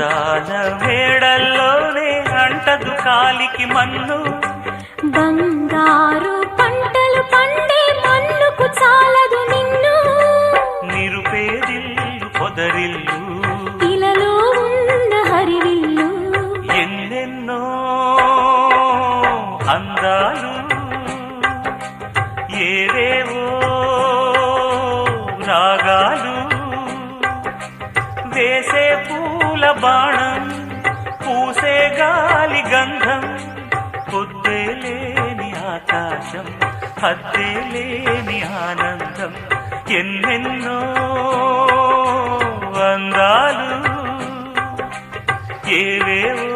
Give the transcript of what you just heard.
అందాల మేడల్లోనే అంటదు కాలికి మన్ను, బంగారు పంటలు పండే మన్నుకు చాలదు నిన్ను. నిరుపేదిల్లు పొదరిల్లు ఇలలో ఉన్న హరివిల్లు, ఎన్నెన్నో అందాలు ఏవేవో రాగాలు, వేసే పూల బాణం పూసే గాలి గంధం, పొద్దే లేని ఆకాశం హద్దే లేని ఆనందం, ఎన్నెన్నో అందాలు ఏవేవో